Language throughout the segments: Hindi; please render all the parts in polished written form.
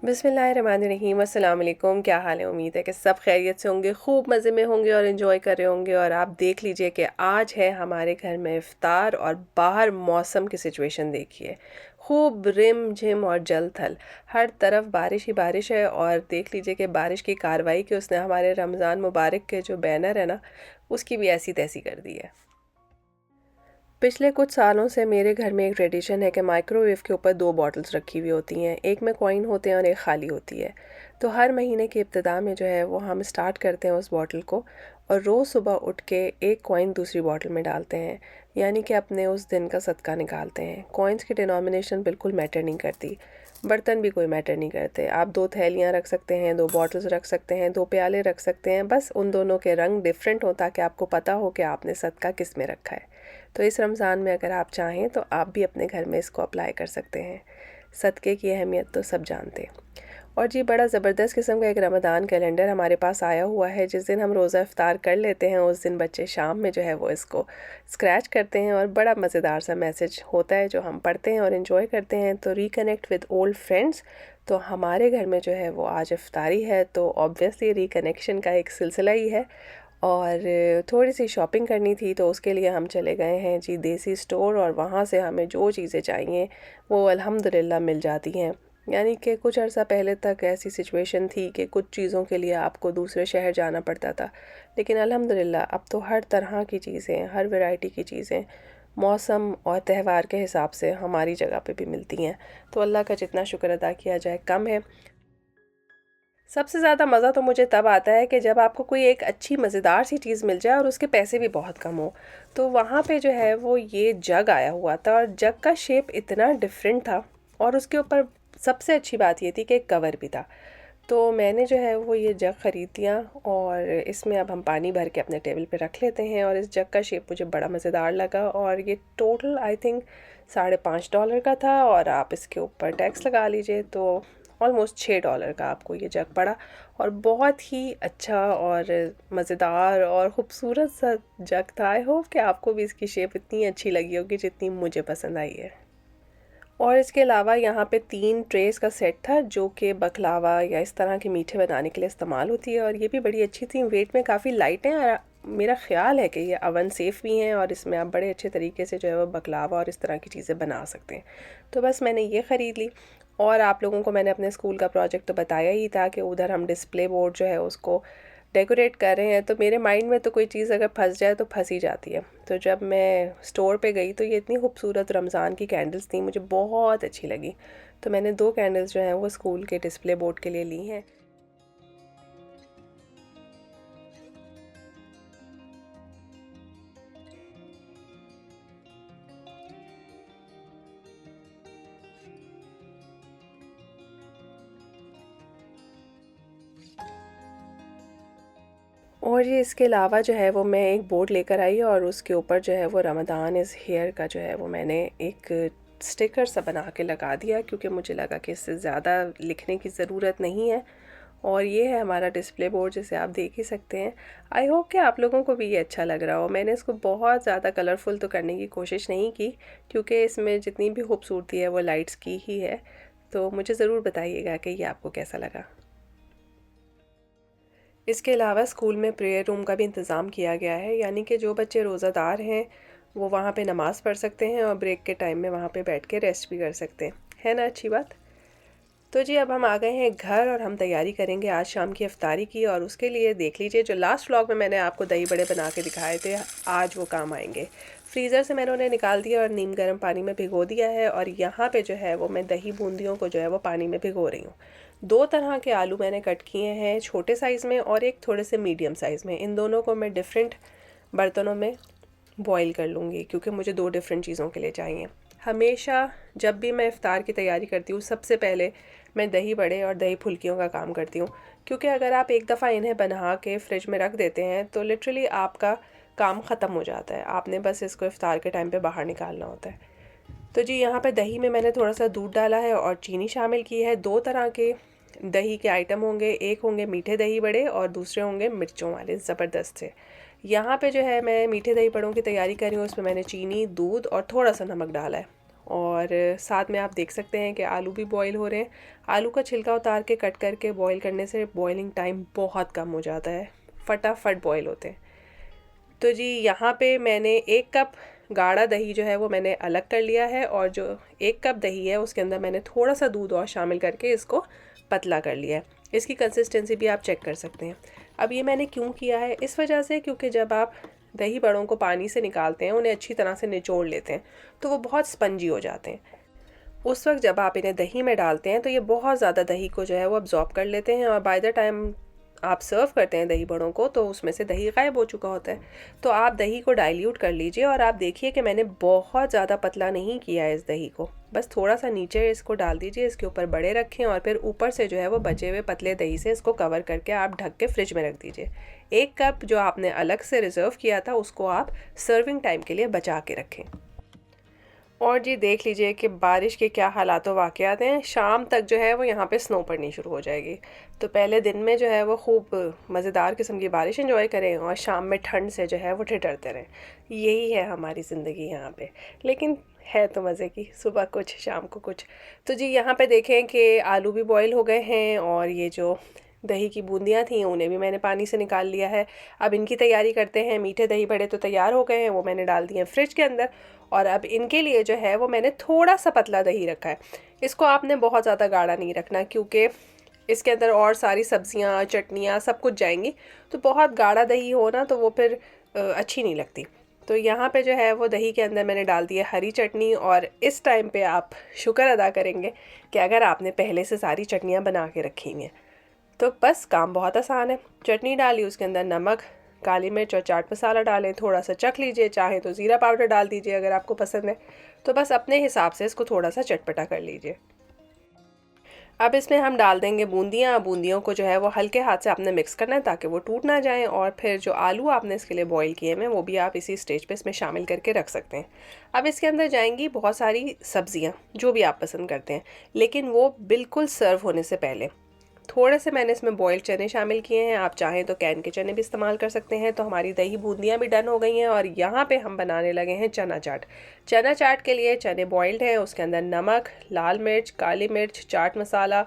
बिस्मिल्लाहिर्रहमानिर्रहीम, अस्सलाम वालेकुम। क्या हाल है? उम्मीद है कि सब खैरियत से होंगे, खूब मज़े में होंगे और इन्जॉय कर रहे होंगे। और आप देख लीजिए कि आज है हमारे घर में इफ़्तार और बाहर मौसम की सिचुएशन देखिए, खूब रिम झिम और जल थल, हर तरफ बारिश ही बारिश है। और देख लीजिए कि बारिश की कार्रवाई की उसने हमारे रमज़ान मुबारक के जो बैनर है ना, उसकी भी ऐसी तैसी कर दी है। पिछले कुछ सालों से मेरे घर में एक ट्रेडिशन है कि माइक्रोवेव के ऊपर 2 बॉटल्स रखी हुई होती हैं, एक में कॉइन होते हैं और एक खाली होती है। तो हर महीने की इब्तिदा में जो है वो हम स्टार्ट करते हैं उस बॉटल को, और रोज़ सुबह उठ के एक कॉइन दूसरी बॉटल में डालते हैं, यानी कि अपने उस दिन का सदका निकालते हैं। कॉइन्स की डिनोमिनेशन बिल्कुल मैटर नहीं करती, बर्तन भी कोई मैटर नहीं करते। आप 2 थैलियाँ रख सकते हैं, 2 बॉटल्स रख सकते हैं, 2 प्याले रख सकते हैं, बस उन दोनों के रंग डिफरेंट हो ताकि आपको पता हो कि आपने सदका किस में रखा है। तो इस रमज़ान में अगर आप चाहें तो आप भी अपने घर में इसको अप्लाई कर सकते हैं। सदक़े की अहमियत तो सब जानते हैं। और जी, बड़ा ज़बरदस्त किस्म का एक रमज़ान कैलेंडर हमारे पास आया हुआ है। जिस दिन हम रोज़ा इफ़्तार कर लेते हैं उस दिन बच्चे शाम में जो है वो इसको स्क्रैच करते हैं, और बड़ा मज़ेदार सा मैसेज होता है जो हम पढ़ते हैं और इन्जॉय करते हैं। तो रिकनेक्ट विद ओल्ड फ्रेंड्स। तो हमारे घर में जो है वो आज इफ़्तारी है, तो ऑब्वियसली रिकनेक्शन का एक सिलसिला ही है। और थोड़ी सी शॉपिंग करनी थी, तो उसके लिए हम चले गए हैं जी देसी स्टोर, और वहाँ से हमें जो चीज़ें चाहिए वो अल्हम्दुलिल्लाह मिल जाती हैं। यानी कि कुछ अर्सा पहले तक ऐसी सिचुएशन थी कि कुछ चीज़ों के लिए आपको दूसरे शहर जाना पड़ता था, लेकिन अल्हम्दुलिल्लाह अब तो हर तरह की चीज़ें, हर वैरायटी की चीज़ें मौसम और त्यौहार के हिसाब से हमारी जगह पे भी मिलती हैं। तो अल्लाह का जितना शुक्र अदा किया जाए कम है। सबसे ज़्यादा मज़ा तो मुझे तब आता है कि जब आपको कोई एक अच्छी मज़ेदार सी चीज़ मिल जाए और उसके पैसे भी बहुत कम हो। तो वहाँ पे जो है वो ये जग आया हुआ था, और जग का शेप इतना डिफरेंट था, और उसके ऊपर सबसे अच्छी बात ये थी कि एक कवर भी था। तो मैंने जो है वो ये जग ख़रीद लिया, और इसमें अब हम पानी भर के अपने टेबल पे रख लेते हैं। और इस जग का शेप मुझे बड़ा मज़ेदार लगा, और ये टोटल आई थिंक $5.5 का था, और आप इसके ऊपर टैक्स लगा लीजिए तो ऑलमोस्ट $6 का आपको ये जग पड़ा। और बहुत ही अच्छा और मज़ेदार और ख़ूबसूरत सा जग था। आई होप कि आपको भी इसकी शेप इतनी अच्छी लगी होगी जितनी मुझे पसंद आई है। और इसके अलावा यहाँ पे 3 ट्रेस का सेट था जो कि बकलावा या इस तरह के मीठे बनाने के लिए इस्तेमाल होती है, और ये भी बड़ी अच्छी थी। वेट में काफ़ी लाइट हैं, और मेरा ख़्याल है कि ये अवन सेफ़ भी हैं, और इसमें आप बड़े अच्छे तरीके से जो है वो बकलावा और इस तरह की चीज़ें बना सकते हैं। तो बस मैंने ये ख़रीद ली। और आप लोगों को मैंने अपने स्कूल का प्रोजेक्ट तो बताया ही था कि उधर हम डिस्प्ले बोर्ड जो है उसको डेकोरेट कर रहे हैं। तो मेरे माइंड में तो कोई चीज़ अगर फंस जाए तो फंस ही जाती है। तो जब मैं स्टोर पे गई तो ये इतनी खूबसूरत रमज़ान की कैंडल्स थी, मुझे बहुत अच्छी लगी। तो मैंने 2 कैंडल्स जो हैं वो स्कूल के डिस्प्ले बोर्ड के लिए ली हैं। और ये इसके अलावा जो है वो मैं एक बोर्ड लेकर आई, और उसके ऊपर जो है वो रमज़ान इज़ हियर का जो है वो मैंने एक स्टिकर सा बना के लगा दिया, क्योंकि मुझे लगा कि इससे ज़्यादा लिखने की ज़रूरत नहीं है। और ये है हमारा डिस्प्ले बोर्ड, जिसे आप देख ही सकते हैं। आई होप कि आप लोगों को भी ये अच्छा लग रहा हो। मैंने इसको बहुत ज़्यादा कलरफुल तो करने की कोशिश नहीं की, क्योंकि इसमें जितनी भी खूबसूरती है वो लाइट्स की ही है। तो मुझे ज़रूर बताइएगा कि ये आपको कैसा लगा। इसके अलावा स्कूल में प्रेयर रूम का भी इंतज़ाम किया गया है, यानी कि जो बच्चे रोज़ादार हैं वो वहाँ पे नमाज़ पढ़ सकते हैं, और ब्रेक के टाइम में वहाँ पे बैठ के रेस्ट भी कर सकते हैं। है ना अच्छी बात? तो जी, अब हम आ गए हैं घर, और हम तैयारी करेंगे आज शाम की इफ्तारी की। और उसके लिए देख लीजिए, जो लास्ट व्लॉग में मैंने आपको दही बड़े बना के दिखाए थे, आज वो काम आएंगे। फ्रीज़र से मैंने उन्हें निकाल दिया और नीम गर्म पानी में भिगो दिया है। और यहाँ पे जो है वो मैं दही बूंदियों को जो है वो पानी में भिगो रही हूँ। 2 तरह के आलू मैंने कट किए हैं, छोटे साइज़ में और एक थोड़े से मीडियम साइज़ में। इन दोनों को मैं डिफरेंट बर्तनों में बॉईल कर लूँगी, क्योंकि मुझे 2 डिफरेंट चीज़ों के लिए चाहिए। हमेशा जब भी मैं इफ़्तार की तैयारी करती हूँ, सबसे पहले मैं दही बड़े और दही फुल्कियों का काम करती हूँ, क्योंकि अगर आप एक दफ़ा इन्हें बना के फ्रिज में रख देते हैं तो लिटरली आपका काम ख़त्म हो जाता है। आपने बस इसको इफ़्तार के टाइम पे बाहर निकालना होता है। तो जी, यहाँ पे दही में मैंने थोड़ा सा दूध डाला है और चीनी शामिल की है। 2 तरह के दही के आइटम होंगे, एक होंगे मीठे दही बड़े और दूसरे होंगे मिर्चों वाले ज़बरदस्त से। यहाँ पे जो है मैं मीठे दही बड़ों की तैयारी कर रही हूँ। उसमें मैंने चीनी, दूध और थोड़ा सा नमक डाला है और साथ में आप देख सकते हैं कि आलू भी बॉईल हो रहे हैं। आलू का छिलका उतार के कट करके बॉईल करने से बॉइलिंग टाइम बहुत कम हो जाता है, फटाफट बॉईल होते हैं। तो जी यहाँ पे मैंने 1 कप गाढ़ा दही जो है वो मैंने अलग कर लिया है और जो 1 कप दही है उसके अंदर मैंने थोड़ा सा दूध और शामिल करके इसको पतला कर लिया है। इसकी कंसिस्टेंसी भी आप चेक कर सकते हैं। अब ये मैंने क्यों किया है, इस वजह से क्योंकि जब आप दही बड़ों को पानी से निकालते हैं, उन्हें अच्छी तरह से निचोड़ लेते हैं तो वो बहुत स्पंजी हो जाते हैं। उस वक्त जब आप इन्हें दही में डालते हैं तो ये बहुत ज़्यादा दही को जो है वो अब्जॉर्ब कर लेते हैं और बाय द टाइम आप सर्व करते हैं दही बड़ों को तो उसमें से दही गायब हो चुका होता है। तो आप दही को डाइल्यूट कर लीजिए और आप देखिए कि मैंने बहुत ज़्यादा पतला नहीं किया है इस दही को, बस थोड़ा सा नीचे इसको डाल दीजिए, इसके ऊपर बड़े रखें और फिर ऊपर से जो है वो बचे हुए पतले दही से इसको कवर करके आप ढक के फ्रिज में रख दीजिए। 1 कप जो आपने अलग से रिज़र्व किया था उसको आप सर्विंग टाइम के लिए बचा के रखें। और जी देख लीजिए कि बारिश के क्या हालात वाक़यात हैं। शाम तक जो है वो यहाँ पे स्नो पड़नी शुरू हो जाएगी। तो पहले दिन में जो है वो खूब मज़ेदार किस्म की बारिश एंजॉय करें और शाम में ठंड से जो है वो ठिठुरते रहें। यही है हमारी ज़िंदगी यहाँ पे, लेकिन है तो मज़े की, सुबह कुछ शाम को कुछ। तो जी यहाँ पे देखें कि आलू भी बॉईल हो गए हैं और ये जो दही की बूंदियाँ थी उन्हें भी मैंने पानी से निकाल लिया है। अब इनकी तैयारी करते हैं। मीठे दही बड़े तो तैयार हो गए हैं, वो मैंने डाल दिए हैं फ्रिज के अंदर और अब इनके लिए जो है वो मैंने थोड़ा सा पतला दही रखा है। इसको आपने बहुत ज़्यादा गाढ़ा नहीं रखना क्योंकि इसके अंदर और सारी सब्जियां, चटनियाँ सब कुछ जाएंगी। तो बहुत गाढ़ा दही हो ना तो वो फिर अच्छी नहीं लगती। तो यहाँ पे जो है वो दही के अंदर मैंने डाल दिया हरी चटनी और इस टाइम पे आप शुक्र अदा करेंगे कि अगर आपने पहले से सारी चटनियाँ बना के रखी हैं। तो बस काम बहुत आसान है। चटनी डाली, उसके अंदर नमक, काली मिर्च और चाट मसाला डालें, थोड़ा सा चख लीजिए, चाहे तो ज़ीरा पाउडर डाल दीजिए अगर आपको पसंद है। तो बस अपने हिसाब से इसको थोड़ा सा चटपटा कर लीजिए। अब इसमें हम डाल देंगे बूंदियाँ। बूंदियों को जो है वो हल्के हाथ से आपने मिक्स करना है ताकि वो टूट ना जाएं और फिर जो आलू आपने इसके लिए बॉईल किए हैं वो भी आप इसी स्टेज पे इसमें शामिल करके रख सकते हैं। अब इसके अंदर जाएंगी बहुत सारी सब्जियाँ जो भी आप पसंद करते हैं, लेकिन वो बिल्कुल सर्व होने से पहले थोड़े से मैंने इसमें बॉइल्ड चने शामिल किए हैं। आप चाहें तो कैन के चने भी इस्तेमाल कर सकते हैं। तो हमारी दही बूंदियाँ भी डन हो गई हैं और यहाँ पे हम बनाने लगे हैं चना चाट। चना चाट के लिए चने बॉइल्ड हैं, उसके अंदर नमक, लाल मिर्च, काली मिर्च, चाट मसाला,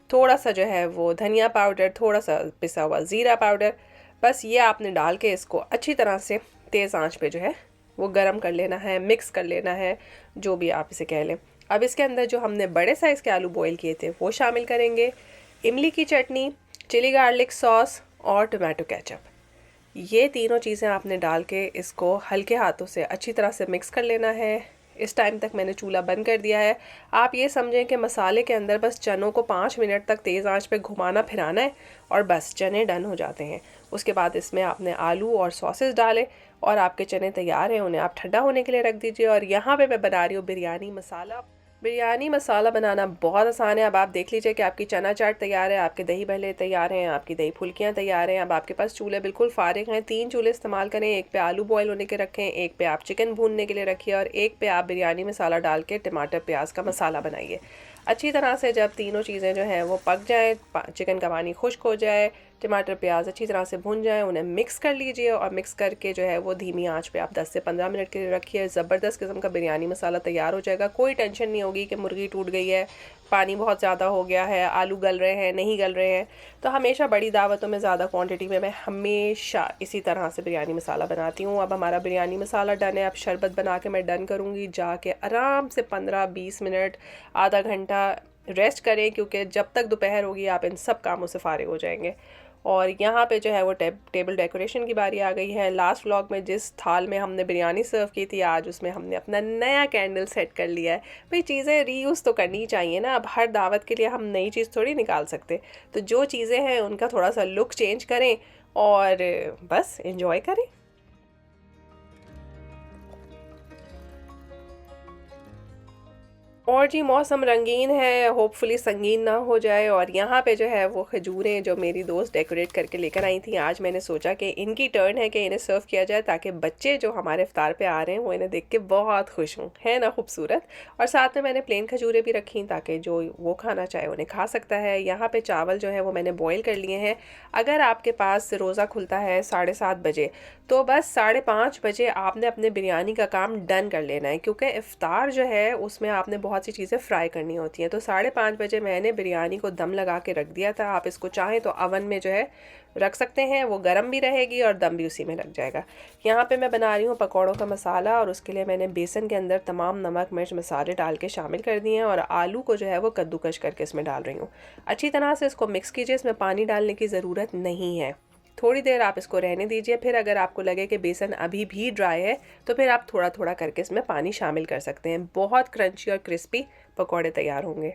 थोड़ा सा जो है वो धनिया पाउडर, थोड़ा सा पिसा हुआ ज़ीरा पाउडर, बस ये आपने डाल के इसको अच्छी तरह से तेज़ आंच पे जो है वो गरम कर लेना है, मिक्स कर लेना है, जो भी आप इसे कह लें। अब इसके अंदर जो हमने बड़े साइज़ के आलू बॉईल किए थे वो शामिल करेंगे, इमली की चटनी, चिली गार्लिक सॉस और टोमेटो केचप। ये तीनों चीज़ें आपने डाल के इसको हल्के हाथों से अच्छी तरह से मिक्स कर लेना है। इस टाइम तक मैंने चूल्हा बंद कर दिया है। आप ये समझें कि मसाले के अंदर बस चनों को 5 मिनट तक तेज़ आंच पे घुमाना फिराना है और बस चने डन हो जाते हैं। उसके बाद इसमें आपने आलू और सॉसेस डाले और आपके चने तैयार हैं। उन्हें आप ठंडा होने के लिए रख दीजिए। और यहाँ पे मैं बना रही हूँ बिरयानी मसाला। बिरयानी मसाला बनाना बहुत आसान है। अब आप देख लीजिए कि आपकी चना चाट तैयार है, आपके दही भल्ले तैयार हैं, आपकी दही फुल्कियाँ तैयार हैं। अब आपके पास चूल्हे बिल्कुल फारिग हैं। 3 चूल्हे इस्तेमाल करें। एक पे आलू बॉयल होने के रखें, एक पे आप चिकन भूनने के लिए रखिए और एक पे आप बिरयानी मसाला डाल के टमाटर प्याज का मसाला बनाइए। अच्छी तरह से जब तीनों चीज़ें जो हैं वो पक जाएँ, चिकन का पानी खुश्क हो जाए, टमाटर प्याज अच्छी तरह से भुन जाए, उन्हें मिक्स कर लीजिए और मिक्स करके जो है वो धीमी आंच पे आप 10 से 15 मिनट के लिए रखिए। ज़बरदस्त किस्म का बिरयानी मसाला तैयार हो जाएगा। कोई टेंशन नहीं होगी कि मुर्गी टूट गई है, पानी बहुत ज़्यादा हो गया है, आलू गल रहे हैं, नहीं गल रहे हैं। तो हमेशा बड़ी दावतों में ज़्यादा क्वांटिटी में मैं हमेशा इसी तरह से बिरयानी मसाला बनाती हूँ। अब हमारा बिरयानी मसाला डन है। अब शरबत बना के मैं डन करूँगी, जाके आराम से 15-20 मिनट, आधा घंटा रेस्ट करें क्योंकि जब तक दोपहर होगी आप इन सब कामों से फारिग हो जाएंगे। और यहाँ पे जो है वो टेबल डेकोरेशन की बारी आ गई है। लास्ट व्लॉग में जिस थाल में हमने बिरयानी सर्व की थी, आज उसमें हमने अपना नया कैंडल सेट कर लिया है। भाई चीज़ें रीयूज़ तो करनी चाहिए ना। अब हर दावत के लिए हम नई चीज़ थोड़ी निकाल सकते। तो जो चीज़ें हैं उनका थोड़ा सा लुक चेंज करें और बस इंजॉय करें। और जी मौसम रंगीन है, होपफुली संगीन ना हो जाए। और यहाँ पे जो है वो खजूरें जो मेरी दोस्त डेकोरेट करके लेकर आई थी, आज मैंने सोचा कि इनकी टर्न है कि इन्हें सर्व किया जाए, ताकि बच्चे जो हमारे इफ्तार पे आ रहे हैं वो इन्हें देख के बहुत खुश हों। है ना खूबसूरत। और साथ में मैंने प्लेन खजूरें भी रखी ताकि जो वो खाना चाहे उन्हें खा सकता है। यहाँ पे चावल जो है वो मैंने बॉईल कर लिए हैं। अगर आपके पास रोज़ा खुलता है 7:30 बजे, तो बस 5:30 बजे आपने अपने बिरयानी का काम डन कर लेना है, क्योंकि इफ़्तार जो है उसमें आपने बहुत सी चीज़ें फ्राई करनी होती हैं। तो 5:30 बजे मैंने बिरयानी को दम लगा के रख दिया था। आप इसको चाहें तो अवन में जो है रख सकते हैं, वो गर्म भी रहेगी और दम भी उसी में लग जाएगा। यहाँ पे मैं बना रही हूँ पकौड़ों का मसाला, और उसके लिए मैंने बेसन के अंदर तमाम नमक मिर्च मसाले डाल के शामिल कर दिए हैं, और आलू को जो है वो कद्दूकश करके इसमें डाल रही हूँ। अच्छी तरह से इसको मिक्स कीजिए, इसमें पानी डालने की ज़रूरत नहीं है। थोड़ी देर आप इसको रहने दीजिए, फिर अगर आपको लगे कि बेसन अभी भी ड्राई है तो फिर आप थोड़ा थोड़ा करके इसमें पानी शामिल कर सकते हैं। बहुत क्रंची और क्रिस्पी पकौड़े तैयार होंगे।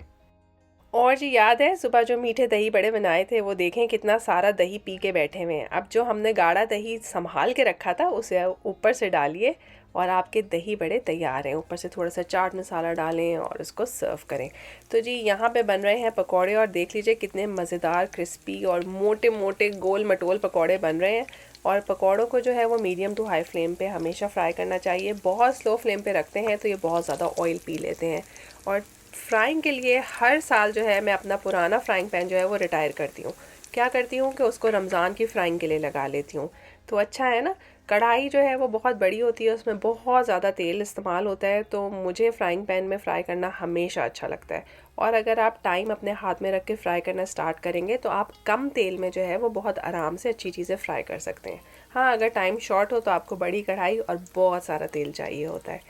और जी याद है सुबह जो मीठे दही बड़े बनाए थे, वो देखें कितना सारा दही पी के बैठे हुए हैं। अब जो हमने गाढ़ा दही संभाल के रखा था उसे ऊपर से डालिए, और आपके दही बड़े तैयार हैं। ऊपर से थोड़ा सा चाट मसाला डालें और उसको सर्व करें। तो जी यहाँ पे बन रहे हैं पकौड़े, और देख लीजिए कितने मज़ेदार क्रिस्पी और मोटे मोटे गोल मटोल पकौड़े बन रहे हैं। और पकौड़ों को जो है वो मीडियम टू हाई फ्लेम पे हमेशा फ्राई करना चाहिए। बहुत स्लो फ्लेम पे रखते हैं तो ये बहुत ज़्यादा ऑयल पी लेते हैं। और फ्राइंग के लिए हर साल जो है मैं अपना पुराना फ्राइंग पैन जो है वो रिटायर करती हूँ। क्या करती हूँ कि उसको रमज़ान की फ्राइंग के लिए लगा लेती हूँ। तो अच्छा है ना। कढ़ाई जो है वो बहुत बड़ी होती है, उसमें बहुत ज़्यादा तेल इस्तेमाल होता है, तो मुझे फ्राइंग पैन में फ़्राई करना हमेशा अच्छा लगता है। और अगर आप टाइम अपने हाथ में रख के फ्राई करना स्टार्ट करेंगे तो आप कम तेल में जो है वो बहुत आराम से अच्छी चीज़ें फ्राई कर सकते हैं। हाँ, अगर टाइम शॉर्ट हो तो आपको बड़ी कढ़ाई और बहुत सारा तेल चाहिए होता है।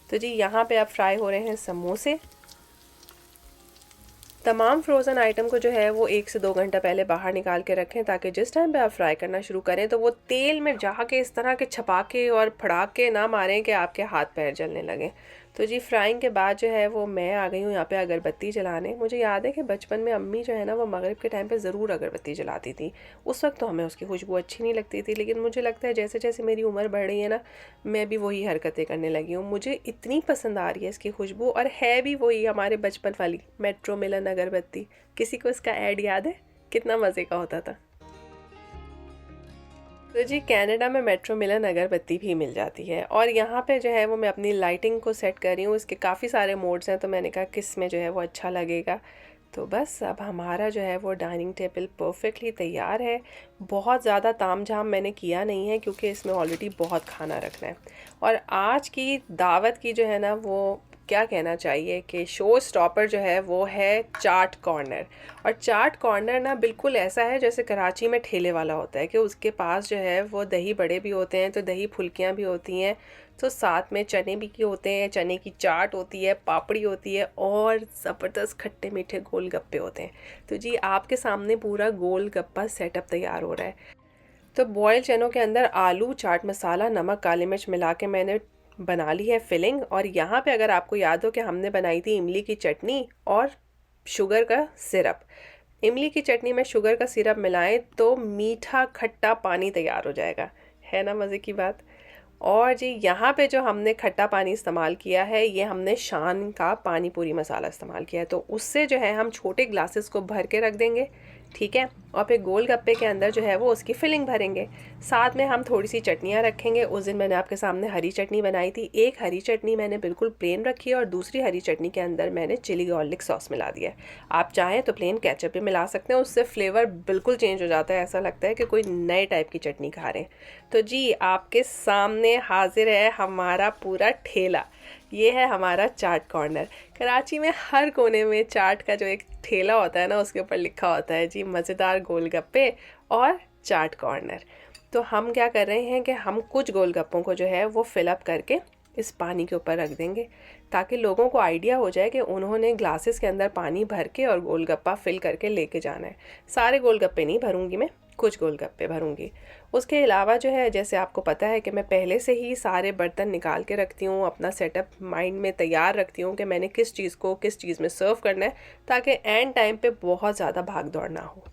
तो जी यहाँ पे अब फ्राई हो रहे हैं समोसे। तमाम फ्रोज़न आइटम को जो है वो 1 से 2 घंटा पहले बाहर निकाल के रखें, ताकि जिस टाइम पे आप फ्राई करना शुरू करें तो वो तेल में जाके इस तरह के छपाके और फड़ाके ना मारें कि आपके हाथ पैर जलने लगें। तो जी फ्राइंग के बाद जो है वो मैं आ गई हूँ यहाँ पे अगरबत्ती जलाने। मुझे याद है कि बचपन में अम्मी जो है ना वो मगरिब के टाइम पे ज़रूर अगरबत्ती जलाती थी। उस वक्त तो हमें उसकी खुशबू अच्छी नहीं लगती थी, लेकिन मुझे लगता है जैसे जैसे मेरी उम्र बढ़ रही है ना, मैं भी वही हरकतें करने लगी हूँ। मुझे इतनी पसंद आ रही है इसकी खुशबू, और है भी वही हमारे बचपन वाली मेट्रो मिलन अगरबत्ती। किसी को इसका ऐड याद है? कितना मज़े का होता था। तो जी कनाडा में मेट्रो मिलन अगरबत्ती भी मिल जाती है, और यहाँ पे जो है वो मैं अपनी लाइटिंग को सेट कर रही हूँ। इसके काफ़ी सारे मोड्स हैं, तो मैंने कहा किस में जो है वो अच्छा लगेगा। तो बस अब हमारा जो है वो डाइनिंग टेबल परफेक्टली तैयार है। बहुत ज़्यादा तामझाम मैंने किया नहीं है, क्योंकि इसमें ऑलरेडी बहुत खाना रखना है। और आज की दावत की जो है ना वो क्या कहना चाहिए कि शो स्टॉपर जो है वो है चाट कॉर्नर। और चाट कॉर्नर ना बिल्कुल ऐसा है जैसे कराची में ठेले वाला होता है, कि उसके पास जो है वो दही बड़े भी होते हैं, तो दही फुल्कियाँ भी होती हैं, तो साथ में चने भी की होते हैं, चने की चाट होती है, पापड़ी होती है, और ज़बरदस्त खट्टे मीठे गोलगप्पे होते हैं। तो जी आपके सामने पूरा गोलगप्पा सेटअप तैयार हो रहा है। तो बॉयल चनों के अंदर आलू, चाट मसाला, नमक, काली मिर्च मिला के मैंने बना ली है फिलिंग। और यहाँ पे अगर आपको याद हो कि हमने बनाई थी इमली की चटनी और शुगर का सिरप। इमली की चटनी में शुगर का सिरप मिलाएं तो मीठा खट्टा पानी तैयार हो जाएगा। है ना मज़े की बात। और जी यहाँ पे जो हमने खट्टा पानी इस्तेमाल किया है, ये हमने शान का पानी पूरी मसाला इस्तेमाल किया है, तो उससे जो है हम छोटे ग्लासेस को भर के रख देंगे। ठीक है। और फिर गोल गप्पे के अंदर जो है वो उसकी फिलिंग भरेंगे। साथ में हम थोड़ी सी चटनियाँ रखेंगे। उस दिन मैंने आपके सामने हरी चटनी बनाई थी। एक हरी चटनी मैंने बिल्कुल प्लेन रखी है, और दूसरी हरी चटनी के अंदर मैंने चिली गार्लिक सॉस मिला दिया है। आप चाहें तो प्लेन केचप भी मिला सकते हैं, उससे फ्लेवर बिल्कुल चेंज हो जाता है, ऐसा लगता है कि कोई नए टाइप की चटनी खा रहे हैं। तो जी आपके सामने हाजिर है हमारा पूरा ठेला। ये है हमारा चाट कॉर्नर। कराची में हर कोने में चाट का जो एक ठेला होता है ना, उसके ऊपर लिखा होता है जी मज़ेदार गोलगप्पे और चाट कॉर्नर। तो हम क्या कर रहे हैं कि हम कुछ गोलगप्पों को जो है वो फिलअप करके इस पानी के ऊपर रख देंगे, ताकि लोगों को आइडिया हो जाए कि उन्होंने ग्लासेस के अंदर पानी भर के और गोलगप्पा फिल करके लेके जाना है। सारे गोलगप्पे नहीं भरूंगी मैं, कुछ गोलगप्पे भरूंगी। उसके अलावा जो है, जैसे आपको पता है कि मैं पहले से ही सारे बर्तन निकाल के रखती हूँ, अपना सेटअप माइंड में तैयार रखती हूँ कि मैंने किस चीज़ को किस चीज़ में सर्व करना है, ताकि एंड टाइम पे बहुत ज़्यादा भाग दौड़ ना हो।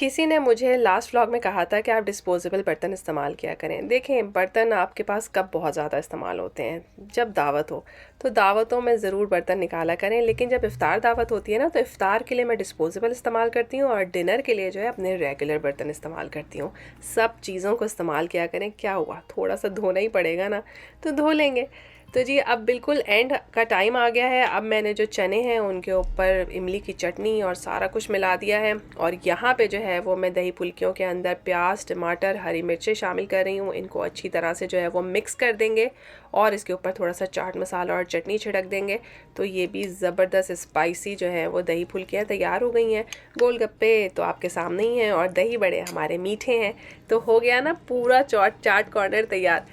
किसी ने मुझे लास्ट व्लॉग में कहा था कि आप डिस्पोजेबल बर्तन इस्तेमाल किया करें। देखें, बर्तन आपके पास कब बहुत ज़्यादा इस्तेमाल होते हैं, जब दावत हो, तो दावतों में ज़रूर बर्तन निकाला करें। लेकिन जब इफ़्तार दावत होती है ना, तो इफ़्तार के लिए मैं डिस्पोजेबल इस्तेमाल करती हूँ और डिनर के लिए जो है अपने रेगुलर बर्तन इस्तेमाल करती हूँ। सब चीज़ों को इस्तेमाल किया करें। क्या हुआ, थोड़ा सा धोना ही पड़ेगा ना, तो धो लेंगे। तो जी अब बिल्कुल एंड का टाइम आ गया है। अब मैंने जो चने हैं उनके ऊपर इमली की चटनी और सारा कुछ मिला दिया है, और यहाँ पे जो है वो मैं दही फुल्कियों के अंदर प्याज, टमाटर, हरी मिर्चें शामिल कर रही हूँ। इनको अच्छी तरह से जो है वो मिक्स कर देंगे और इसके ऊपर थोड़ा सा चाट मसाला और चटनी छिड़क देंगे। तो ये भी ज़बरदस्त स्पाइसी जो है वो दही फुल्कियाँ तैयार हो गई हैं। गोलगप्पे तो आपके सामने ही हैं और दही बड़े हमारे मीठे हैं। तो हो गया ना पूरा चाट कॉर्नर तैयार।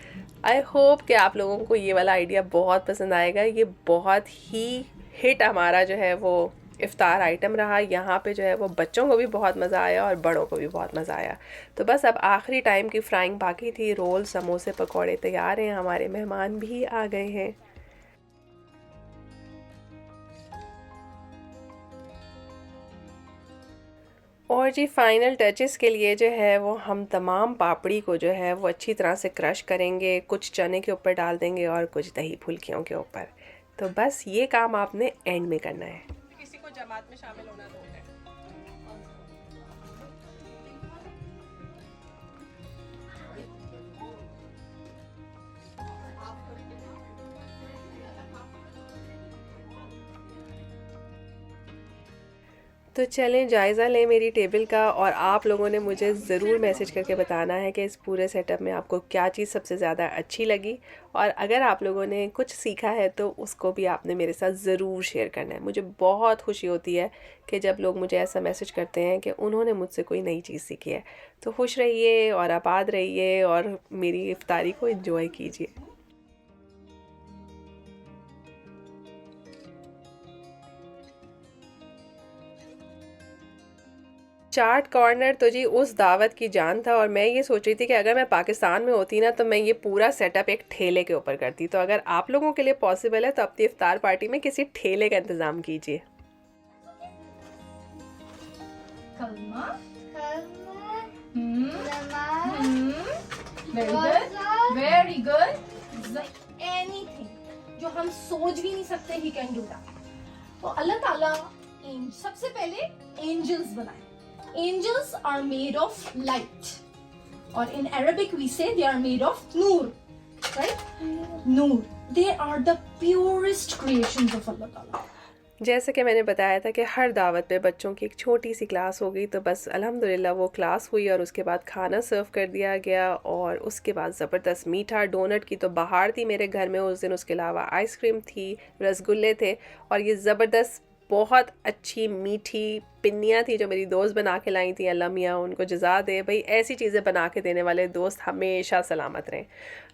आई होप कि आप लोगों को ये वाला आइडिया बहुत पसंद आएगा। ये बहुत ही हिट हमारा जो है वो इफ़्तार आइटम रहा। यहाँ पे जो है वो बच्चों को भी बहुत मज़ा आया और बड़ों को भी बहुत मज़ा आया। तो बस अब आखिरी टाइम की फ्राइंग बाकी थी। रोल, समोसे, पकौड़े तैयार हैं। हमारे मेहमान भी आ गए हैं। और जी फाइनल टचेस के लिए जो है वो हम तमाम पापड़ी को जो है वो अच्छी तरह से क्रश करेंगे, कुछ चने के ऊपर डाल देंगे और कुछ दही फुल्कियों के ऊपर। तो बस ये काम आपने एंड में करना है। किसी को जमात में शामिल होना तो है। तो चलें जायज़ा लें मेरी टेबल का, और आप लोगों ने मुझे ज़रूर मैसेज करके बताना है कि इस पूरे सेटअप में आपको क्या चीज़ सबसे ज़्यादा अच्छी लगी। और अगर आप लोगों ने कुछ सीखा है तो उसको भी आपने मेरे साथ ज़रूर शेयर करना है। मुझे बहुत खुशी होती है कि जब लोग मुझे ऐसा मैसेज करते हैं कि उन्होंने मुझसे कोई नई चीज़ सीखी है। तो खुश रहिए और आबाद रहिए और मेरी इफ्तारी को एंजॉय कीजिए। चाट कॉर्नर तो जी उस दावत की जान था, और मैं ये सोच रही थी कि अगर मैं पाकिस्तान में होती ना तो मैं ये पूरा सेटअप एक ठेले के ऊपर करती। तो अगर आप लोगों के लिए पॉसिबल है तो अपनी इफ्तार पार्टी में किसी ठेले का इंतज़ाम कीजिए। कलमा, वेरी गुड, एनीथिंग जो हम सोच भी नहीं सकते, ही कैन डू दैट। तो अल्लाह ताला सबसे पहले एंजल्स बनाए। Angels are made of light, और in Arabic we say they are made of नूर, राइट? नूर, they are the purest creations of Allah ताला। जैसे कि मैंने बताया था कि हर दावत पे बच्चों की एक छोटी सी क्लास हो गई। तो बस अल्हम्दुलिल्लाह वो क्लास हुई और उसके बाद खाना सर्व कर दिया गया, और उसके बाद ज़बरदस्त मीठा डोनट की तो बहार थी मेरे घर में उस दिन। उसके अलावा आइसक्रीम थी, रसगुल्ले थे, और ये ज़बरदस्त बहुत अच्छी मीठी पिन्नियाँ थी जो मेरी दोस्त बना के लाई थी। अल्लाह मियाँ उनको जज़ा दे। भाई ऐसी चीज़ें बना के देने वाले दोस्त हमेशा सलामत रहें।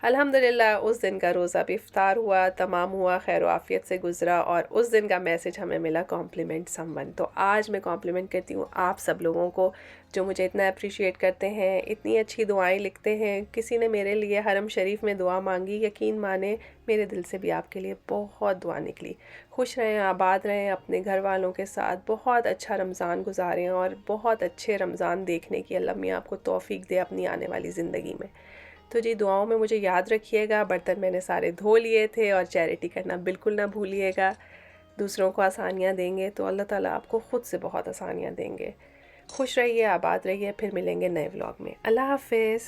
अल्हम्दुलिल्लाह उस दिन का रोज़ा भी इफ्तार हुआ, तमाम हुआ, खैर आफियत से गुज़रा, और उस दिन का मैसेज हमें मिला कॉम्प्लीमेंट समवन। तो आज मैं कॉम्प्लीमेंट करती हूँ आप सब लोगों को जो मुझे इतना अप्रिशिएट करते हैं, इतनी अच्छी दुआएं लिखते हैं। किसी ने मेरे लिए हरम शरीफ में दुआ मांगी, यकीन माने मेरे दिल से भी आपके लिए बहुत दुआ निकली। खुश रहें, आबाद रहें, अपने घर वालों के साथ बहुत अच्छा रमज़ान गुजारें, और बहुत अच्छे रमज़ान देखने की अल्लाह मियाँ आपको तौफीक दे अपनी आने वाली ज़िंदगी में। तो जी दुआओं में मुझे याद रखिएगा। बर्तन मैंने सारे धो लिए थे, और चैरिटी करना बिल्कुल ना भूलिएगा। दूसरों को आसानियाँ देंगे तो अल्लाह ताला आपको ख़ुद से बहुत आसानियाँ देंगे। खुश रहिए, आबाद रहिए, फिर मिलेंगे नए व्लॉग में। अल्लाह हाफ़िज़।